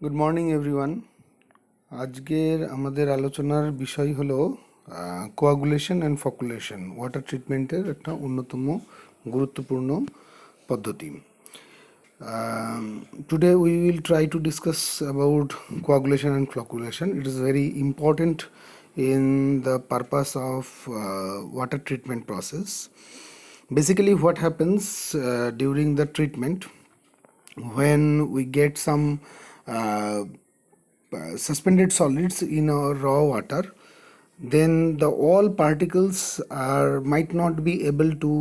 Good morning everyone. আজকের আমাদের আলোচনার বিষয় হলো কোয়াগুলেশন অ্যান্ড ফকুলেশন, ওয়াটার ট্রিটমেন্টের একটা অন্যতম গুরুত্বপূর্ণ পদ্ধতি। Today we will try to discuss about coagulation and flocculation. It is very important in the purpose of water treatment process. Basically what happens during the treatment, when we get some suspended solids in our raw water, then the all particles might not be able to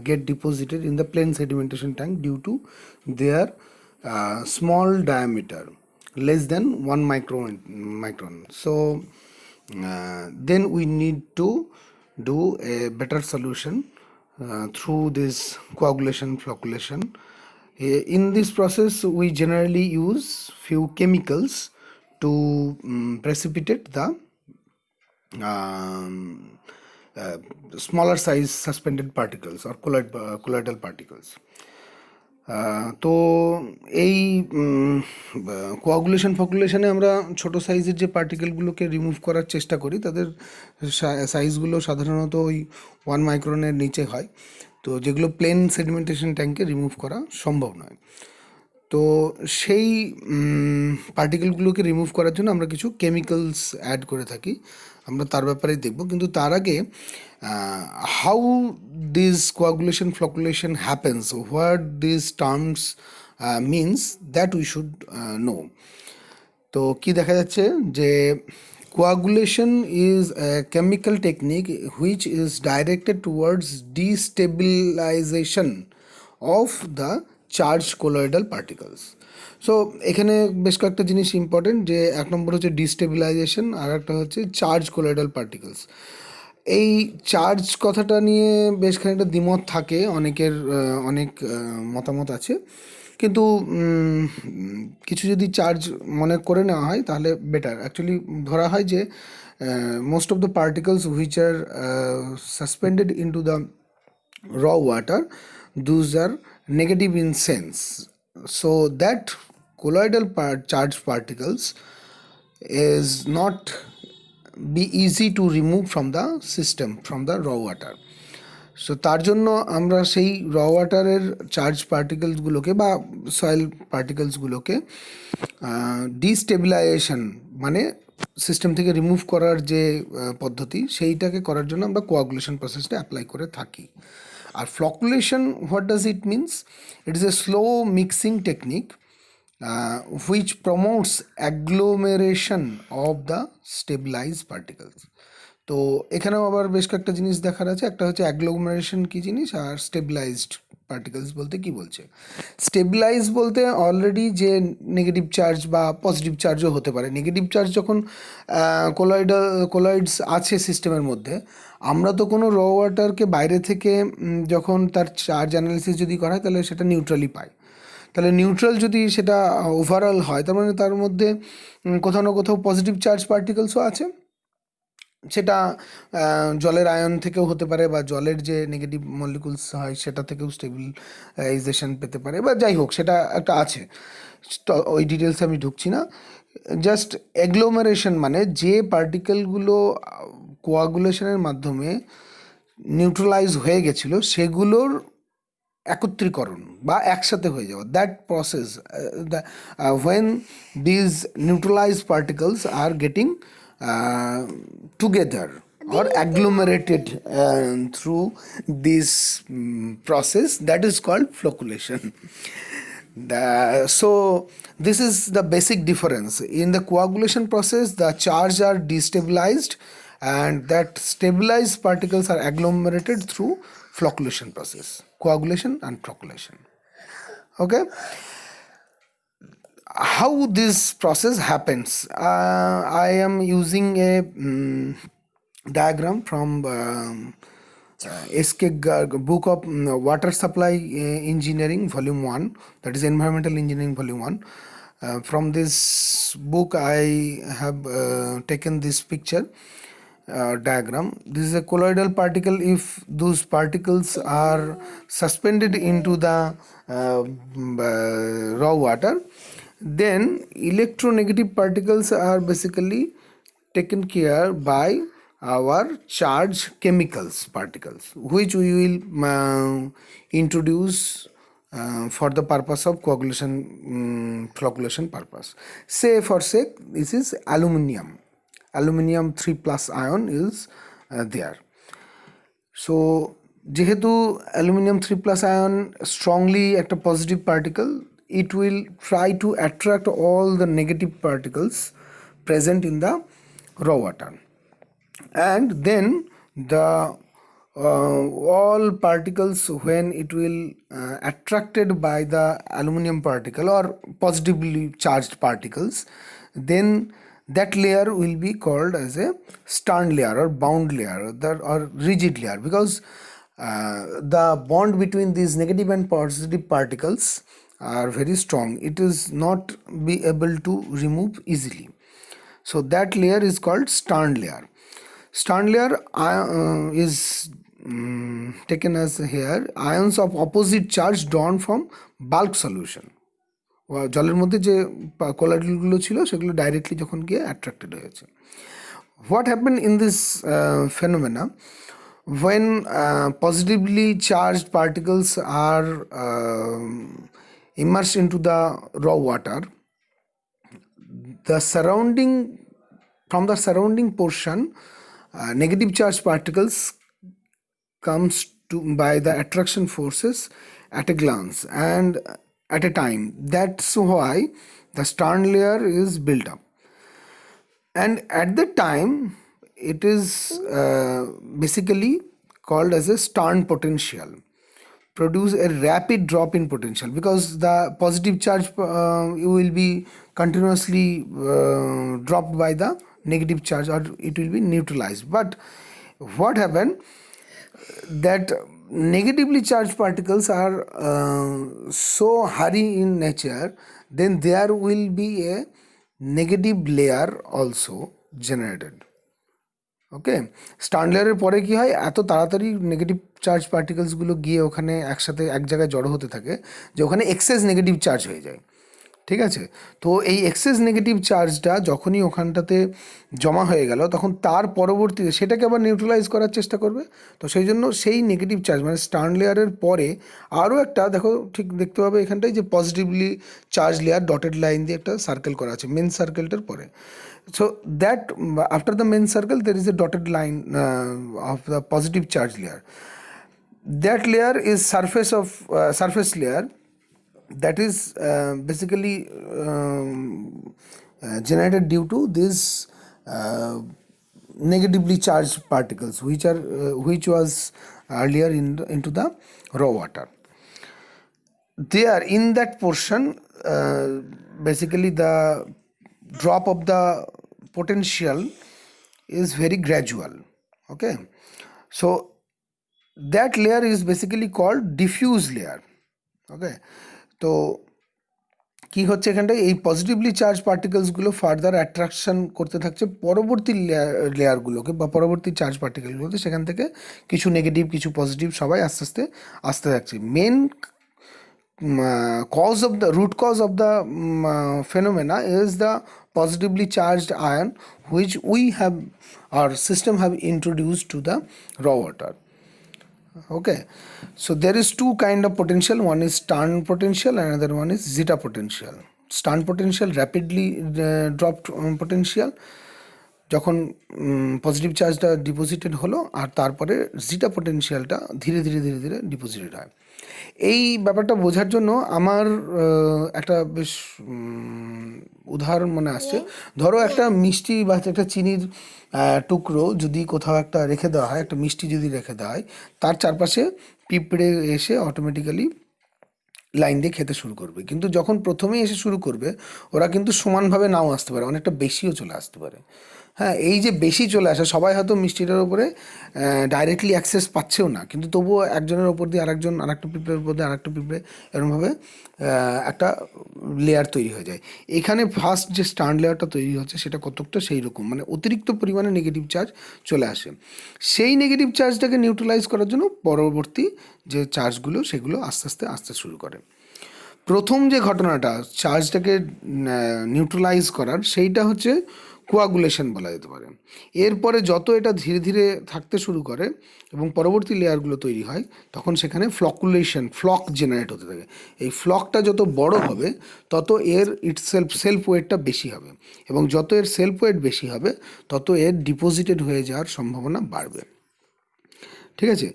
get deposited in the plain sedimentation tank due to their small diameter, less than 1 micron. So then we need to do a better solution through this coagulation flocculation. In this process we generally use few chemicals to precipitate the um, uh, smaller size suspended particles or colloidal particles. তো এই coagulation ফকুলেশনে আমরা ছোট সাইজের যে পার্টিকেলগুলোকে remove করার চেষ্টা করি, তাদের সাইজগুলো সাধারণত ওই 1 মাইক্রনের নিচে হয়, তো যেগুলো প্লেন সেডিমেন্টেশন ট্যাঙ্কে রিমুভ করা সম্ভব নয়। তো সেই পার্টিকেলগুলোকে রিমুভ করার জন্য আমরা কিছু কেমিক্যালস অ্যাড করে থাকি, আমরা তার ব্যাপারেই দেখব। কিন্তু তার আগে how this coagulation flocculation happens, what this terms means, that we should know. তো কি দেখা যাচ্ছে যে coagulation is a chemical technique which is directed towards destabilization of the charged colloidal particles. So এখানে বেশ কয়েকটা জিনিস ইম্পর্টেন্ট, যে এক নম্বর হচ্ছে ডিস্টেবিলাইজেশন, আর একটা হচ্ছে চার্জ কোলয়েডাল পার্টিকলস। এই চার্জ কথাটা নিয়ে বেশ খানিকটা দ্বিমত থাকে, অনেকের অনেক মতামত আছে, কিন্তু কিছু যদি চার্জ মনে করে নেওয়া হয় তাহলে বেটার। অ্যাকচুয়ালি ধরা হয় যে most of the particles which are suspended into the raw water, those are negative in sense, so that colloidal charged particles is not be easy to remove from the system, from the raw water. So তার জন্য আমরা সেই র ওয়াটারের charge পার্টিকেলসগুলোকে বা soil পার্টিকেলসগুলোকে destabilisation মানে system থেকে remove করার যে পদ্ধতি, সেইটাকে করার জন্য আমরা কোয়াগুলেশন প্রসেসটা অ্যাপ্লাই করে থাকি। আর flocculation, what does it means? It is a slow mixing technique which promotes agglomeration of the stabilized particles. তো এখানেও আবার বেশ কয়েকটা জিনিস দেখার আছে। একটা হচ্ছে অ্যাগ্লোমারেশন কী জিনিস, আর স্টেবিলাইজড পার্টিকেলস বলতে কি বলছে। স্টেবিলাইজ বলতে অলরেডি যে নেগেটিভ চার্জ বা পজিটিভ চার্জও হতে পারে। নেগেটিভ চার্জ যখন কোলয়েডস আছে সিস্টেমের মধ্যে, আমরা তো কোনো র ওয়াটারকে বাইরে থেকে যখন তার চার্জ অ্যানালিসিস যদি করা হয় তাহলে সেটা নিউট্রালি পায়। তাহলে নিউট্রাল যদি সেটা ওভারঅল হয়, তার মানে তার মধ্যে কোথাও না কোথাও পজিটিভ চার্জ পার্টিকেলসও আছে। সেটা জলের আয়ন থেকেও হতে পারে, বা জলের যে নেগেটিভ মলিকুলস হয় সেটা থেকেও স্টেবিলাইজেশন পেতে পারে, বা যাই হোক সেটা একটা আছে। তো ওই ডিটেলসে আমি ঢুকছি না। জাস্ট অ্যাগ্লোমারেশন মানে যে পার্টিকেলগুলো কোয়াগুলেশনের মাধ্যমে নিউট্রালাইজ হয়ে গেছিলো সেগুলোর একত্রীকরণ বা একসাথে হয়ে যাওয়া, that process when these neutralized particles are getting together or agglomerated through this process, that is called flocculation. So this is the basic difference. In the coagulation process, the charge are destabilized and that stabilized particles are agglomerated through flocculation process, coagulation and flocculation. Okay, how this process happens? I am using a diagram from SK book of water supply engineering volume 1, that is environmental engineering volume 1. From this book I have taken this picture diagram. This is a colloidal particle. If those particles are suspended into the raw water, Then electronegative particles are basically taken care by our charge chemicals particles, which we will introduce for the purpose of coagulation, flocculation purpose. Say for sake, this is aluminium 3 plus ion is there. So যেহেতু aluminium 3+ ion strongly একটা positive particle, it will try to attract all the negative particles present in the raw water, and then the all particles, when it will attracted by the aluminum particle or positively charged particles, then that layer will be called as a stern layer or bound layer or rigid layer, because the bond between these negative and positive particles are very strong. It is not be able to remove easily. So that layer is called stern layer. Stern layer is taken as here ions of opposite charge drawn from bulk solution. জলের মধ্যে যে কোলাইডগুলো ছিল সেগুলো directly যখন গিয়ে attracted হয়েছে. What happened in this phenomena, when positively charged particles are immersed into the raw water, the surrounding from the surrounding portion, negative charged particles comes to by the attraction forces at a glance and at a time. That's why the stern layer is built up, and at that time it is basically called as a stern potential, produce a rapid drop in potential, because the positive charge will be continuously dropped by the negative charge, or it will be neutralized. But what happened, that negatively charged particles are so hairy in nature, then there will be a negative layer also generated. Okay, stern লেয়ারের পরে কি হয়, এত তাড়াতাড়ি negative charge পার্টিকেলসগুলো গিয়ে ওখানে একসাথে এক জায়গায় জড়ো হতে থাকে যে ওখানে এক্সেস নেগেটিভ চার্জ হয়ে যায়. ঠিক আছে, তো এই এক্সেস নেগেটিভ চার্জটা যখনই ওখানটাতে জমা হয়ে গেল, তখন তার পরবর্তীতে সেটাকে আবার নিউট্রালাইজ করার চেষ্টা করবে. তো সেই জন্য সেই নেগেটিভ চার্জ মানে স্টার্ন লেয়ারের পরে আরও একটা, দেখো ঠিক দেখতে পাবে এখানটায় যে positively charge layer dotted line দিয়ে একটা সার্কেল করা আছে মেন সার্কেলটার পরে. So that after the main circle there is a dotted line of the positive charge layer. That layer is surface layer, that is basically generated due to these negatively charged particles which was earlier into the raw water. There in that portion basically the drop of the potential is very gradual. Okay, so that layer is basically called diffuse layer. Okay, তো কি হচ্ছে এখানটায়, এই positively charge পার্টিকেলসগুলো further attraction করতে থাকছে পরবর্তী লেয়ারগুলোকে বা পরবর্তী চার্জ পার্টিকেলগুলোতে, সেখান থেকে কিছু নেগেটিভ কিছু পজিটিভ সবাই আস্তে আস্তে আসতে থাকছে. Main root cause of the phenomena is the positively charged ion which we have, our system have introduced to the raw water. Okay, so there is two kind of potential, one is stern potential, another one is zeta potential. Stern potential rapidly dropped potential যখন positive চার্জটা deposited হলো, আর তারপরে জিটা পোটেনশিয়ালটা ধীরে ধীরে ধীরে ধীরে deposited হয়. এই ব্যাপারটা বোঝার জন্য আমার একটা বেশ উদাহরণ মনে আসছে. ধরো একটা মিষ্টি বা একটা চিনির টুকরো যদি কোথাও একটা রেখে দেওয়া হয়, একটা মিষ্টি যদি রেখে দেওয়া হয়, তার চারপাশে পিঁপড়ে এসে অটোমেটিক্যালি লাইন দিয়ে খেতে শুরু করবে. কিন্তু যখন প্রথমেই এসে শুরু করবে, ওরা কিন্তু সমানভাবে নাও আসতে পারে, অনেকটা বেশিও চলে আসতে পারে. হ্যাঁ, এই যে বেশি চলে আসে, সবাই হয়তো মিষ্টিটার উপরে ডাইরেক্টলি অ্যাক্সেস পাচ্ছেও না, কিন্তু তবুও একজনের ওপর দিয়ে আরেকজন, আরেকটা পিঁপড়ের উপর দিয়ে আরেকটা পিঁপড়ে, এরকমভাবে একটা লেয়ার তৈরি হয়ে যায়. এখানে ফার্স্ট যে স্টার্ন লেয়ারটা তৈরি হচ্ছে সেটা কতকটা সেই রকম, মানে অতিরিক্ত পরিমাণে নেগেটিভ চার্জ চলে আসে. সেই নেগেটিভ চার্জটাকে নিউট্রালাইজ করার জন্য পরবর্তী যে চার্জগুলো সেগুলো আস্তে আস্তে আসতে শুরু করে. প্রথম যে ঘটনাটা চার্জটাকে নিউট্রালাইজ করার, সেইটা হচ্ছে কোয়াগুলেশন বলা যেতে পারে। এরপরে যত এটা ধীরে ধীরে থাকতে শুরু করে এবং পরবর্তী লেয়ারগুলো তৈরি হয়, তখন সেখানে ফ্লক জেনারেট হতে থাকে। এই ফ্লকটা যত বড় হবে তত এর সেলফ ওয়েটটা বেশি হবে, এবং যত এর সেলফ ওয়েট বেশি হবে তত এর ডিপোজিটেড হয়ে যাওয়ার সম্ভাবনা বাড়বে। ঠিক আছে,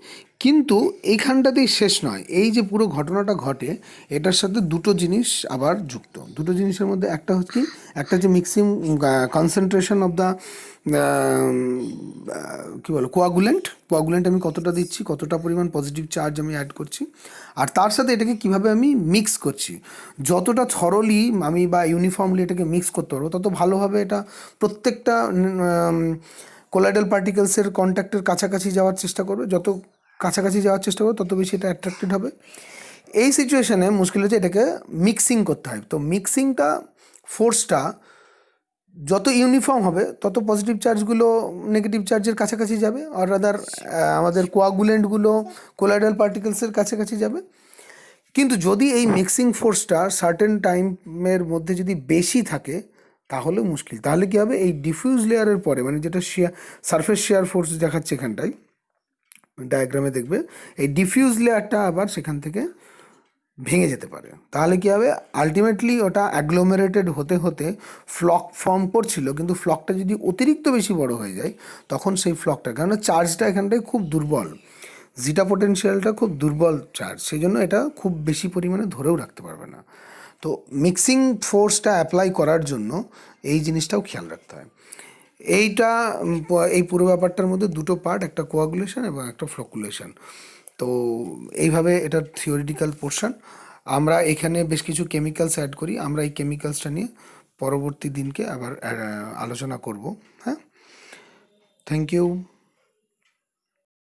কিন্তু এইখানটাতেই শেষ নয়। এই যে পুরো ঘটনাটা ঘটে, এটার সাথে দুটো জিনিস আবার যুক্ত। দুটো জিনিসের মধ্যে একটা হচ্ছে একটা যে মিক্সিং কনসেন্ট্রেশন অফ দ্য কী বলো কোয়াগুলেন্ট আমি কতটা দিচ্ছি, কতটা পরিমাণ পজিটিভ চার্জ আমি অ্যাড করছি, আর তার সাথে এটাকে কিভাবে আমি মিক্স করছি। যতটা থরলি আমি বা ইউনিফর্মলি এটাকে মিক্স করতে পারবো, তত ভালোভাবে এটা প্রত্যেকটা কোলাইডাল পার্টিকেলসের কন্ট্যাক্টের কাছাকাছি যাওয়ার চেষ্টা করবে। যত কাছাকাছি যাওয়ার চেষ্টা করবে তত বেশি এটা অ্যাট্রাক্টেড হবে। এই সিচুয়েশানে মুশকিল হচ্ছে এটাকে মিক্সিং করতে হয়। তো মিক্সিংটা ফোর্সটা যত ইউনিফর্ম হবে তত পজিটিভ চার্জগুলো নেগেটিভ চার্জের কাছাকাছি যাবে, আর রাদার আমাদের কোয়াগুলেন্টগুলো কোলাইডাল পার্টিকেলসের কাছাকাছি যাবে। কিন্তু যদি এই মিক্সিং ফোর্সটা সার্টেন টাইমের মধ্যে যদি বেশি থাকে, তাহলে মুশকিল। তাহলে কী হবে, এই ডিফিউজ লেয়ারের পরে, মানে যেটা সারফেস শেয়ার ফোর্স দেখাচ্ছে এখানটায় ডায়াগ্রামে দেখবে, এই ডিফিউজ লেয়ারটা আবার সেখান থেকে ভেঙে যেতে পারে। তাহলে কী হবে, আলটিমেটলি ওটা অ্যাগ্লোমেরেটেড হতে হতে ফ্লক ফর্ম করছিল, কিন্তু ফ্লকটা যদি অতিরিক্ত বেশি বড় হয়ে যায়, তখন সেই ফ্লকটা, কেননা চার্জটা এখানটায় খুব দুর্বল, জিটা পোটেনশিয়ালটা খুব দুর্বল চার্জ, সেই জন্য এটা খুব বেশি পরিমাণে ধরেও রাখতে পারবে না। তো মিক্সিং ফোর্সটা অ্যাপ্লাই করার জন্য এই জিনিসটাও খেয়াল রাখতে হয়। এই পুরো ব্যাপারটার মধ্যে দুটো পার্ট, একটা কোয়াগুলেশন এবং একটা ফ্লকুলেশন। তো এইভাবে এটা থিওরিটিক্যাল পোর্শন। আমরা এখানে বেশ কিছু কেমিক্যালস অ্যাড করি, আমরা এই কেমিক্যালসটা নিয়ে পরবর্তী দিনকে আবার আলোচনা করব। হ্যাঁ, থ্যাংক ইউ।